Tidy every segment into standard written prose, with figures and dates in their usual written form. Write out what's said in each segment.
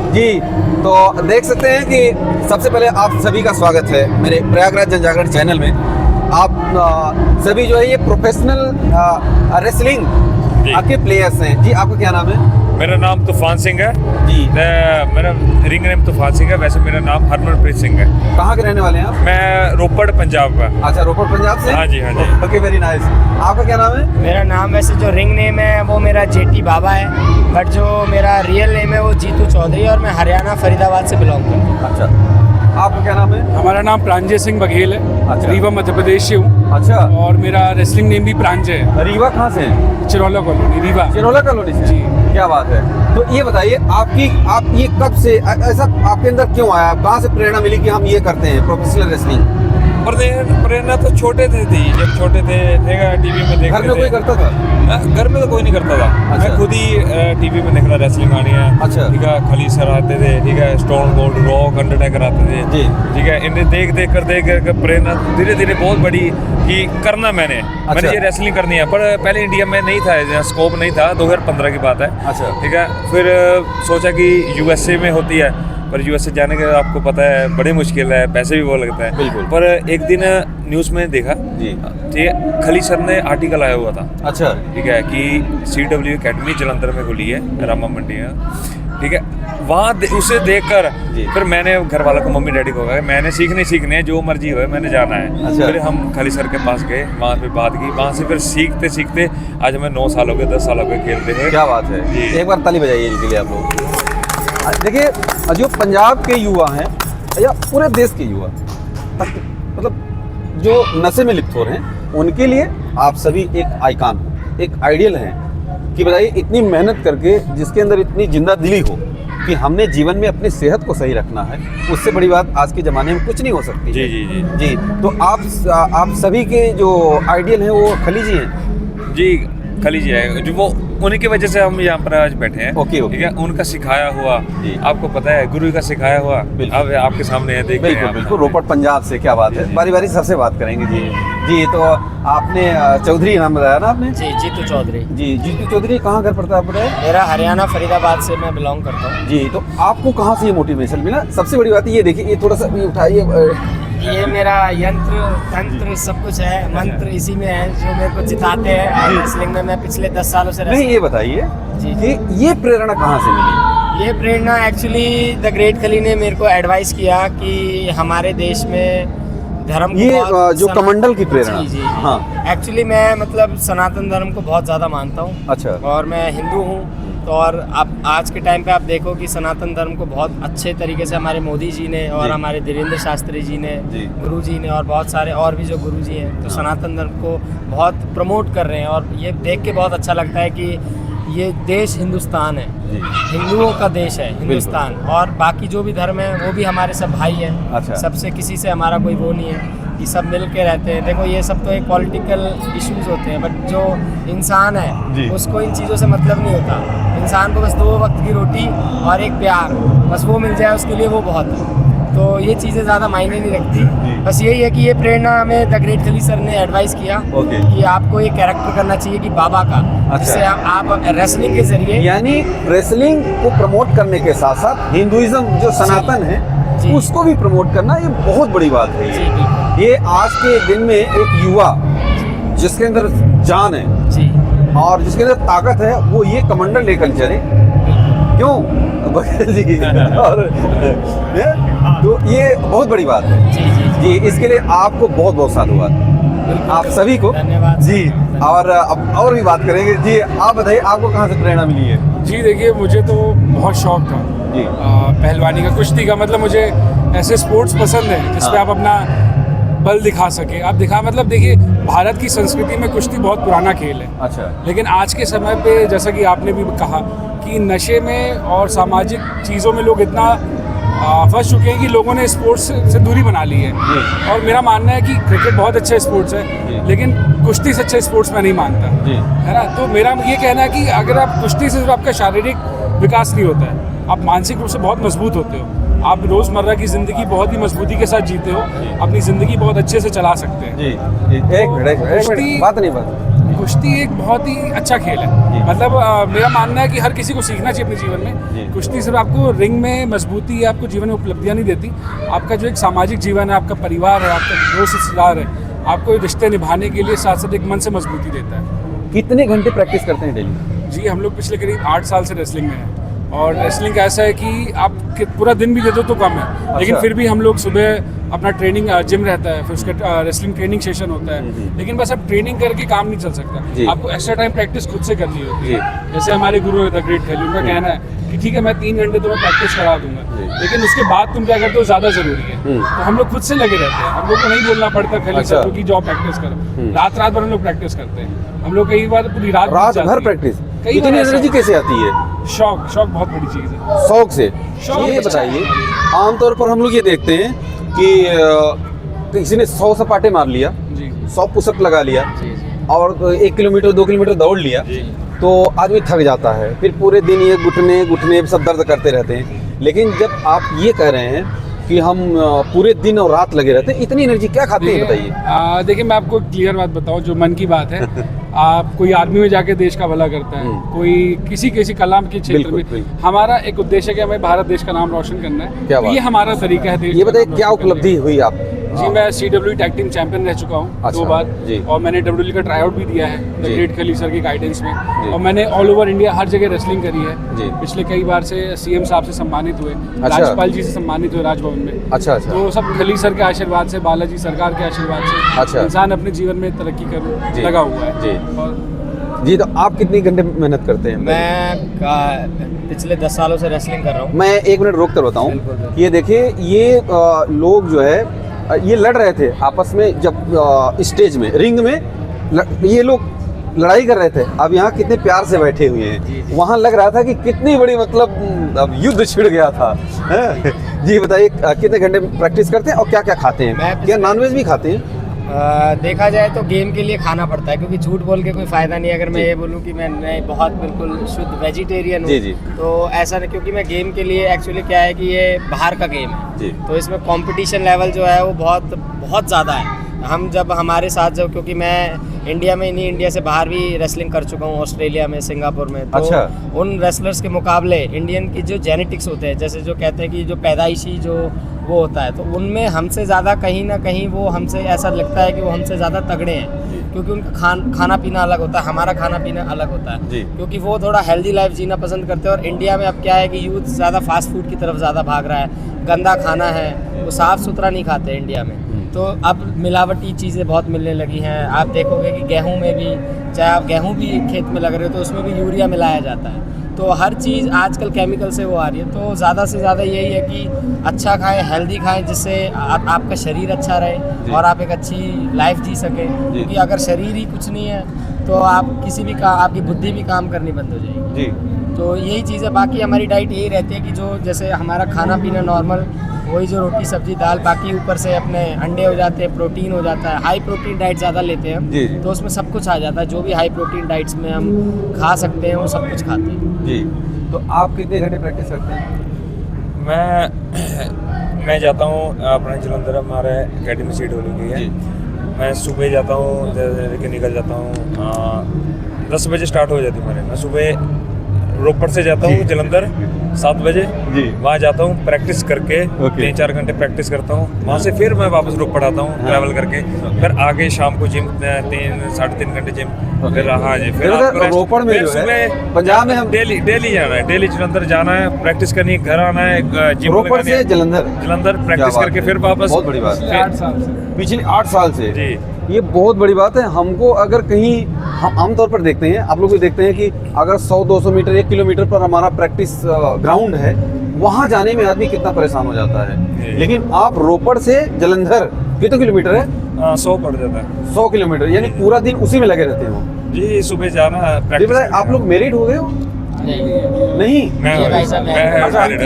जी, तो देख सकते हैं कि सबसे पहले आप सभी का स्वागत है मेरे प्रयागराज जनजागरण चैनल में। आप सभी जो है ये प्रोफेशनल रेसलिंग के प्लेयर्स हैं। जी, आपका क्या नाम है? मेरा नाम तूफान सिंह है जी। मेरा रिंग नेम तूफान सिंह है, वैसे मेरा नाम हरमनप्रीत सिंह है। कहाँ के रहने वाले हैं आप? मैं रोपड़ पंजाब का। अच्छा, रोपड़ पंजाब से? हाँ जी, हाँ जी। Okay, very nice. आपका क्या नाम है? मेरा नाम वैसे जो रिंग नेम है वो मेरा जेटी बाबा है, बट जो मेरा रियल नेम है वो जीतू चौधरी और मैं हरियाणा फरीदाबाद से बिलोंग करता हूँ। अच्छा, आपका क्या नाम है? हमारा नाम प्रांजय सिंह बघेल है। अच्छा। रीवा मध्य प्रदेश से हूँ। अच्छा, और मेरा रेसलिंग नेम भी प्रांजय है। रीवा कहाँ से हैं? चिरौला कॉलोनी, रीवा। चिरौला कॉलोनी से? जी। क्या बात है। तो ये बताइए आप ये कब से ऐसा आपके अंदर क्यों आया? कहाँ से प्रेरणा मिली कि हम ये करते हैं प्रोफेशनल रेसलिंग? प्रेरणा तो छोटे थे जब छोटे थे टीवी में देखते घर में कोई करता था? घर में तो कोई नहीं करता था। अच्छा। मैं खुद ही टीवी में देख रहा रेसलिंग आनी है। अच्छा। ठीक है, खली सर आते थे, ठीक है, स्टोन कोल्ड रॉक अंडरटेकर आते थे जी। ठीक है, इन्हें देख कर प्रेरणा धीरे धीरे बहुत बड़ी कि करना मैंने ये रेसलिंग करनी है। पर पहले इंडिया में नहीं था, स्कोप नहीं था, 2015 की बात है। अच्छा। ठीक है, फिर सोचा कि यूएसए में होती है, पर यूएसए जाने के आपको पता है बड़ी मुश्किल है, पैसे भी बहुत लगता है। बिल्कुल। पर एक दिन न्यूज़ में देखा जी। ठीक है, खली सर ने आर्टिकल आया हुआ था। अच्छा। ठीक है, कि CW अकेडमी जलंधर में खुली है, रामा मंडी में। ठीक है, वहाँ उसे देखकर फिर मैंने घर वालों को, मम्मी डैडी को कहा मैंने सीखने हैं, जो मर्जी हो मैंने जाना है। अच्छा। फिर हम खली सर के पास गए, वहाँ पे बात की, वहाँ से फिर सीखते आज हमें 9 साल हो गए, 10 साल हो गए खेलते हुए। क्या बात है। एक बार ताली बजाइए इनके लिए आप लोग। देखिए, जो पंजाब के युवा हैं या पूरे देश के युवा, मतलब जो नशे में लिप्त हो रहे हैं, उनके लिए आप सभी एक आइकॉन हो, एक आइडियल हैं कि बताइए इतनी मेहनत करके जिसके अंदर इतनी जिंदा दिली हो कि हमने जीवन में अपनी सेहत को सही रखना है, उससे बड़ी बात आज के ज़माने में कुछ नहीं हो सकती। जी जी जी जी। तो आप सभी के जो आइडियल हैं वो खली जी हैं? जी, खली जी है, जो वो उन्हीं की वजह से हम यहाँ पर आज बैठे हैं। Okay, okay. ठीक है, उनका सिखाया हुआ, आपको पता है, गुरु का सिखाया हुआ अब आपके सामने है, देख बिल्कुल बिल्कुल। रोपड़ पंजाब से, क्या बात है। बारी बारी सबसे बात करेंगे। जी जी। तो आपने चौधरी नाम बताया ना आपने? जी, जीतू चौधरी। जी, जीतू चौधरी। कहाँ घर पड़ता है आप बताए? मेरा हरियाणा फरीदाबाद से मैं बिलोंग करता हूँ। जी। तो आपको कहाँ से ये मोटिवेशन मिला? सबसे बड़ी बात ये देखिए, ये थोड़ा सा उठाइए। ये मेरा यंत्र तंत्र सब कुछ है, मंत्र इसी में है जो मेरे को जिताते हैं। और रेसलिंग में मैं पिछले 10 सालों से नहीं, ये बताइए जी। कि ये प्रेरणा कहाँ से मिली? ये प्रेरणा एक्चुअली द ग्रेट खली ने मेरे को एडवाइस किया कि हमारे देश में धर्म को ये जो कमंडल की प्रेरणा। जी जी। हाँ। एक्चुअली मैं मतलब सनातन धर्म को बहुत ज़्यादा मानता हूँ। अच्छा। और मैं हिंदू हूँ। तो और अब आज के टाइम पे आप देखो कि सनातन धर्म को बहुत अच्छे तरीके से हमारे मोदी जी ने और हमारे धीरेन्द्र शास्त्री जी ने, गुरु जी ने और बहुत सारे और भी जो गुरु जी हैं, तो सनातन धर्म को बहुत प्रमोट कर रहे हैं। और ये देख के बहुत अच्छा लगता है कि ये देश हिंदुस्तान है, हिंदुओं का देश है हिंदुस्तान, और बाकी जो भी धर्म है वो भी हमारे सब भाई हैं। अच्छा। सबसे किसी से हमारा कोई वो नहीं है कि सब मिल के रहते हैं। देखो, ये सब तो एक पॉलिटिकल इश्यूज होते हैं, बट जो इंसान है उसको इन चीज़ों से मतलब नहीं होता। इंसान को बस 2 वक्त की रोटी और एक प्यार, बस वो मिल जाए उसके लिए वो बहुत है। तो ये चीज़ें ज़्यादा मायने नहीं रखती। बस यही है कि ये प्रेरणा हमें द ग्रेट खली सर ने एडवाइस किया कि आपको ये कैरेक्टर करना चाहिए कि बाबा का। अच्छा। जिससे आप रेसलिंग के जरिए, यानी रेसलिंग को प्रमोट करने के साथ साथ हिंदुइज्म जो सनातन है उसको भी प्रमोट करना, ये बहुत बड़ी बात है। जी बिल्कुल। ये आज के दिन में एक युवा जिसके अंदर जान है जी और जिसके अंदर ताकत है, वो ये कमंडल लेकर चले, क्यों बघेल जी? और तो ये बहुत बड़ी बात है। जी जी जी, इसके लिए आपको बहुत बहुत साधुवाद, आप सभी को धन्यवाद जी। और अब और भी बात करेंगे। जी, आप बताइए आपको कहाँ से प्रेरणा मिली है? जी देखिए, मुझे तो बहुत शौक था जी। पहलवानी का, कुश्ती का। मतलब मुझे ऐसे स्पोर्ट्स पसंद है जिसपे आप अपना बल दिखा सके। आप मतलब देखिए, भारत की संस्कृति में कुश्ती बहुत पुराना खेल है। अच्छा। लेकिन आज के समय पे, जैसा कि आपने भी कहा, कि नशे में और सामाजिक चीज़ों में लोग इतना फंस चुके हैं कि लोगों ने स्पोर्ट्स से दूरी बना ली है। और मेरा मानना है कि क्रिकेट बहुत अच्छा स्पोर्ट्स है, लेकिन कुश्ती से अच्छा स्पोर्ट्स मैं नहीं मानता, है ना। तो मेरा ये कहना है कि अगर आप कुश्ती से सिर्फ आपका शारीरिक विकास नहीं होता है, आप मानसिक रूप से बहुत मजबूत होते हो। आप रोज़मर्रा की ज़िंदगी बहुत ही मजबूती के साथ जीते हो, अपनी ज़िंदगी बहुत अच्छे से चला सकते हैं। जी। एक मिनट, बात नहीं, बात कुश्ती एक बहुत ही अच्छा खेल है। मतलब मेरा मानना है कि हर किसी को सीखना चाहिए अपने जीवन में। कुश्ती सिर्फ आपको रिंग में मजबूती या आपको जीवन में उपलब्धियाँ नहीं देती, आपका जो एक सामाजिक जीवन है, आपका परिवार है, आपका दोस्त रिश्तेदार है, आपको रिश्ते निभाने के लिए साथ साथ एक मन से मजबूती देता है। कितने घंटे प्रैक्टिस करते हैं डेली? जी, हम लोग पिछले करीब 8 साल से रेसलिंग में हैं, और रेसलिंग ऐसा है कि आप पूरा दिन भी दे दो तो कम है, लेकिन फिर भी हम लोग सुबह अपना ट्रेनिंग जिम रहता है, फिर उसका रेसलिंग ट्रेनिंग सेशन होता है, लेकिन बस अब ट्रेनिंग करके काम नहीं चल सकता, आपको एक्स्ट्रा टाइम प्रैक्टिस खुद से करनी होती है। जैसे हमारे गुरु द ग्रेट खली, उनका कहना है कि ठीक है मैं 3 घंटे तुम्हें प्रैक्टिस करा दूंगा, लेकिन उसके बाद तुम क्या करते हो ज़्यादा जरूरी है। तो हम लोग खुद से लगे रहते हैं, हम लोग को नहीं बोलना पड़ता खली सर को कि जाओ प्रैक्टिस करो, रात भर हम लोग प्रैक्टिस करते हैं। हम लोग कई बार पूरी रात भर प्रैक्टिस, इतनी एनर्जी कैसे आती है? शौक बहुत बड़ी चीज़ है। शौक से। ये बताइए, आमतौर पर हम लोग ये देखते हैं कि किसी ने 100 सपाटे मार लिया, 100 पुशअप लगा लिया और 1 किलोमीटर 2 किलोमीटर दौड़ लिया, तो आदमी थक जाता है, फिर पूरे दिन ये घुटने सब दर्द करते रहते हैं। लेकिन जब आप ये कह रहे हैं कि हम पूरे दिन और रात लगे रहते हैं, इतनी एनर्जी क्या खाते हैं बताइए? देखिए मैं आपको क्लियर बात बताऊं, जो मन की बात है। आप कोई आर्मी में जाके देश का भला करता है, कोई किसी कला के क्षेत्र में, हमारा एक उद्देश्य है कि हमें भारत देश का नाम रोशन करना है। क्या तो ये हमारा तरीका है। ये बताइए क्या उपलब्धि हुई आप? जी, मैं CW टैग टीम चैंपियन रह चुका हूँ 2 बार, और मैंने WWE का ट्राई आउट भी दिया है द ग्रेट खली सर की गाइडेंस में, और मैंने ऑल ओवर इंडिया हर जगह रेसलिंग करी है। पिछले कई बार से CM साहब से सम्मानित हुए, राज्यपाल जी से सम्मानित हुए राजभवन में। अच्छा। तो सब खली सर के आशीर्वाद से, बालाजी सरकार के आशीर्वाद से इंसान अपने जीवन में तरक्की कर लगा हुआ है। जी, तो आप कितनी घंटे मेहनत करते हैं? मैं पिछले 10 सालों से रेसलिंग कर रहा हूँ। मैं 1 मिनट रोक कर बताऊँ। ये देखिए, ये लोग जो है ये लड़ रहे थे आपस में, जब स्टेज में रिंग में ये लोग लड़ाई कर रहे थे। अब यहाँ कितने प्यार से बैठे हुए हैं, वहाँ लग रहा था कि कितनी बड़ी मतलब अब युद्ध छिड़ गया था। जी बताइए, कितने घंटे प्रैक्टिस करते हैं और क्या क्या खाते हैं? क्या नॉनवेज भी खाते हैं? देखा जाए तो गेम के लिए खाना पड़ता है, क्योंकि झूठ बोल के कोई फ़ायदा नहीं है। अगर मैं ये बोलूँ कि मैं बहुत बिल्कुल शुद्ध वेजिटेरियन हूँ, तो ऐसा नहीं, क्योंकि मैं गेम के लिए एक्चुअली क्या है कि ये बाहर का गेम है, तो इसमें कंपटीशन लेवल जो है वो बहुत ज़्यादा है। हम जब हमारे साथ जब, क्योंकि मैं इंडिया में नहीं, इंडिया से बाहर भी रेसलिंग कर चुका हूँ, ऑस्ट्रेलिया में, सिंगापुर में, तो उन रेसलर्स के मुकाबले इंडियन की जो जेनेटिक्स होते हैं, जैसे जो कहते हैं कि जो पैदाइशी जो वो होता है, तो उनमें हमसे ज़्यादा कहीं ना कहीं वो हमसे ऐसा लगता है कि वो हमसे ज़्यादा तगड़े हैं, क्योंकि उनका खाना पीना अलग होता है, हमारा खाना पीना अलग होता है, क्योंकि वो थोड़ा हेल्दी लाइफ जीना पसंद करते हैं। और इंडिया में अब क्या है कि यूथ ज़्यादा फास्ट फूड की तरफ ज़्यादा भाग रहा है, गंदा खाना है, वो साफ़ सुथरा नहीं खाते इंडिया में। तो अब मिलावटी चीज़ें बहुत मिलने लगी हैं। आप देखोगे कि गेहूं में भी, चाहे आप गेहूं भी खेत में लग रहे हो तो उसमें भी यूरिया मिलाया जाता है, तो हर चीज़ आजकल केमिकल से वो आ रही है। तो ज़्यादा से ज़्यादा यही है कि अच्छा खाएं, हेल्दी खाएं, जिससे आपका शरीर अच्छा रहे और आप एक अच्छी लाइफ जी सकें, क्योंकि अगर शरीर ही कुछ नहीं है तो आप किसी भी आपकी बुद्धि भी काम करनी बंद हो जाएगी। तो यही चीज़ है। बाकी हमारी डाइट यही रहती है कि जो जैसे हमारा खाना पीना नॉर्मल, वही जो रोटी सब्जी दाल, बाकी ऊपर से अपने अंडे हो जाते हैं, प्रोटीन हो जाता है। हाई प्रोटीन डाइट ज़्यादा लेते हैं हम, तो उसमें सब कुछ आ जाता है। जो भी हाई प्रोटीन डाइट्स में हम खा सकते हैं वो सब कुछ खाते हैं। जी, तो आप कितने घंटे प्रैक्टिस करते हैं? मैं जाता हूँ अपने जलंधर, हमारे अकेडमी सीट हो गई है। मैं सुबह जाता हूँ, जैसे निकल जाता हूँ 10 बजे स्टार्ट हो जाती है मेरे। मैं सुबह रोपड़ से जाता हूँ जलंधर 7 बजे, वहाँ जाता हूँ प्रैक्टिस करके, 3-4 घंटे प्रैक्टिस करता हूँ, वहाँ से फिर मैं वापस रोपड़ आता हूँ ट्रैवल करके, फिर आगे शाम को जिम 3-3.5 घंटे जिम, फिर हाँ जी, फिर रोपड़ में जो है पंजाब में हम डेली जाना है, डेली जलंधर जाना है, प्रैक्टिस करनी है, घर आना है, जिम रोपड़ से जलंधर प्रैक्टिस करके फिर वापस। बहुत बड़ी बात है, 8 साल से, पिछले 8 साल से जी, ये बहुत बड़ी बात है। हमको अगर कहीं, हम आमतौर पर देखते हैं, आप लोग भी देखते हैं कि अगर 100-200 मीटर 1 किलोमीटर पर हमारा प्रैक्टिस ग्राउंड है, वहाँ जाने में आदमी कितना परेशान हो जाता है। लेकिन आप रोपड़ से जलंधर कितने किलोमीटर है? 100 पड़ जाता है। 100 किलोमीटर, यानी पूरा दिन उसी में लगे रहते हो? जी, सुबह जाना प्रैक्टिस। आप लोग मैरिड हो गए हो? नहीं,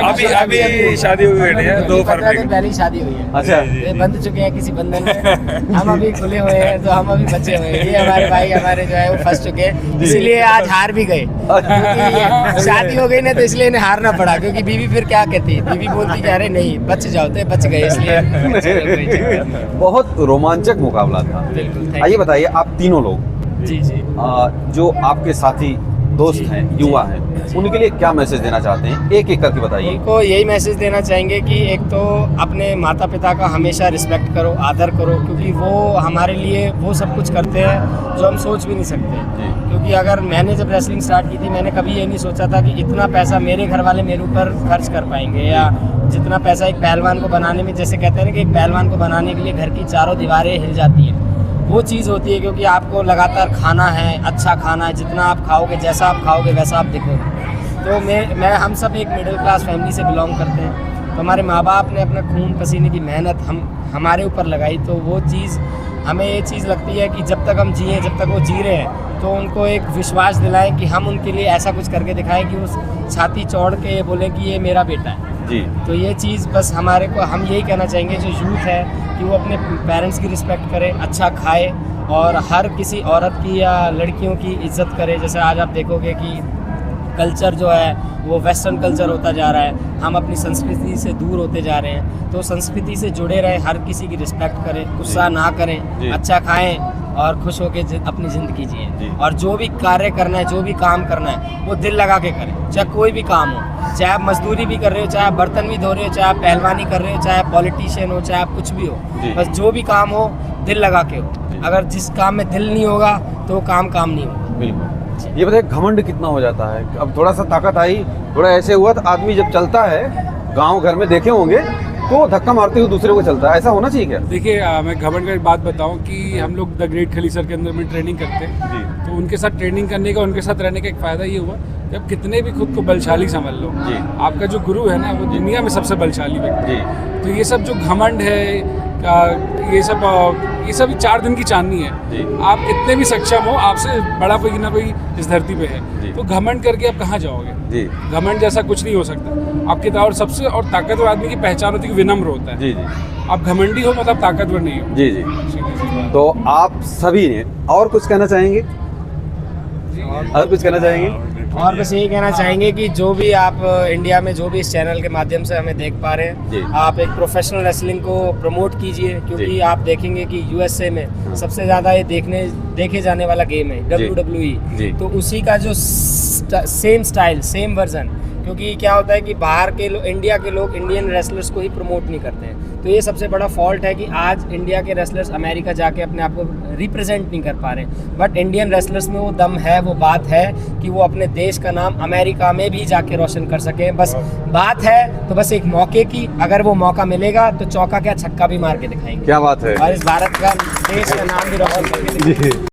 अभी शादी हुई है 2 फरवरी को। पहले शादी हुई है। अच्छा, ये बंध चुके हैं किसी बंधन में, हम अभी खुले हुए हैं, तो हम अभी बचे हुए हैं। ये हमारे भाई हमारे जो है वो फंस चुके हैं, इसीलिए आज हार भी गए, क्योंकि शादी हो गई ना, तो इसलिए इन्हें हारना पड़ा। क्योंकि बीवी फिर क्या कहती, बीवी बोलती कि अरे नहीं बच जाओ, तो बच गए, इसलिए बहुत रोमांचक मुकाबला था। आइए बताइए, आप तीनों लोग जी जी। जो आपके साथी दोस्त जी, हैं, जी, युवा हैं, जी। उनके लिए क्या मैसेज देना चाहते हैं? एक एक करके बताइए। उनको यही मैसेज देना चाहेंगे कि एक तो अपने माता पिता का हमेशा रिस्पेक्ट करो, आदर करो, क्योंकि वो हमारे लिए वो सब कुछ करते हैं जो हम सोच भी नहीं सकते। जी। क्योंकि अगर मैंने जब रेसलिंग स्टार्ट की थी, मैंने कभी ये नहीं सोचा था कि इतना पैसा मेरे घर वाले मेरे ऊपर खर्च कर पाएंगे, या जितना पैसा एक पहलवान को बनाने में, जैसे कहते हैं ना कि एक पहलवान को बनाने के लिए घर की चारों दीवारें हिल जाती हैं, वो चीज़ होती है। क्योंकि आपको लगातार खाना है, अच्छा खाना है, जितना आप खाओगे, जैसा आप खाओगे वैसा आप दिखोगे। तो मैं हम सब एक मिडिल क्लास फैमिली से बिलोंग करते हैं, तो हमारे माँ बाप ने अपना खून पसीने की मेहनत हमारे ऊपर लगाई, तो वो चीज़ हमें ये चीज़ लगती है कि जब तक हम जिए, जब तक वो जी रहे हैं, तो उनको एक विश्वास दिलाएं कि हम उनके लिए ऐसा कुछ करके दिखाएं कि उस छाती चौड़ के ये बोलें कि ये मेरा बेटा है। जी। तो ये चीज़ बस हमारे को, हम यही कहना चाहेंगे जो यूथ है कि वो अपने पेरेंट्स की रिस्पेक्ट करे, अच्छा खाए, और हर किसी औरत की या लड़कियों की इज्जत करे। जैसे आज आप देखोगे कि कल्चर जो है वो वेस्टर्न कल्चर होता जा रहा है, हम अपनी संस्कृति से दूर होते जा रहे हैं। तो संस्कृति से जुड़े रहे, हर किसी की रिस्पेक्ट करें, गुस्सा ना करें, अच्छा खाएं और खुश होकर अपनी ज़िंदगी जिए। और जो भी कार्य करना है, जो भी काम करना है, वो दिल लगा के करें, चाहे कोई भी काम हो, चाहे आप मजदूरी भी कर रहे हो, चाहे आप बर्तन भी धो रहे हो, चाहे आप पहलवानी कर रहे हो, चाहे आप पॉलिटिशियन हो, चाहे आप कुछ भी हो, बस जो भी काम हो दिल लगा के हो। अगर जिस काम में दिल नहीं होगा तो वो काम नहीं होगा। बिल्कुल। ये बताइए घमंड कितना हो जाता है? अब थोड़ा सा ताकत आई, थोड़ा ऐसे हुआ, तो आदमी जब चलता है, गांव घर में देखे होंगे, तो धक्का मारते हुए दूसरे को चलता है, ऐसा होना चाहिए क्या? देखिए मैं घमंड का एक बात बताऊं कि हम लोग द ग्रेट खली सर के अंदर में ट्रेनिंग करते हैं, तो उनके साथ ट्रेनिंग करने का, उनके साथ रहने का एक फ़ायदा ये हुआ कि आप कितने भी खुद को बलशाली समझ लो, आपका जो गुरु है ना, वो दुनिया में सबसे बलशाली व्यक्ति है। तो ये सब जो घमंड है, ये सब 4 दिन की चांदनी है। आप कितने भी सक्षम हो, आपसे बड़ा कोई ना कोई इस धरती पे है, तो घमंड करके आप कहाँ जाओगे? घमंड जैसा कुछ नहीं हो सकता आपके। और सबसे और ताकतवर आदमी की पहचान होती है कि विनम्र होता है। आप घमंडी हो मतलब ताकतवर नहीं हो। जी। तो आप सभी ने और कुछ कहना चाहेंगे? और कुछ कहना चाहेंगे? और बस यही कहना चाहेंगे कि जो भी आप इंडिया में जो भी इस चैनल के माध्यम से हमें देख पा रहे हैं, आप एक प्रोफेशनल रेसलिंग को प्रमोट कीजिए, क्योंकि आप देखेंगे कि यूएसए में सबसे ज़्यादा ये देखे जाने वाला गेम है WWE। तो उसी का जो सेम स्टाइल, सेम वर्जन, क्योंकि क्या होता है कि बाहर के लोग, इंडिया के लोग इंडियन रेसलर्स को ही प्रमोट नहीं करते हैं। तो ये सबसे बड़ा फॉल्ट है कि आज इंडिया के रेसलर्स अमेरिका जाके अपने आप को रिप्रेजेंट नहीं कर पा रहे। बट इंडियन रेसलर्स में वो दम है, वो बात है कि वो अपने देश का नाम अमेरिका में भी जाके रोशन कर सके। बस बात है तो बस एक मौके की, अगर वो मौका मिलेगा तो चौका क्या छक्का भी मार के दिखाएंगे। क्या बात है। और इस भारत का, देश का नाम भी रोशन करके दिखाएंगे।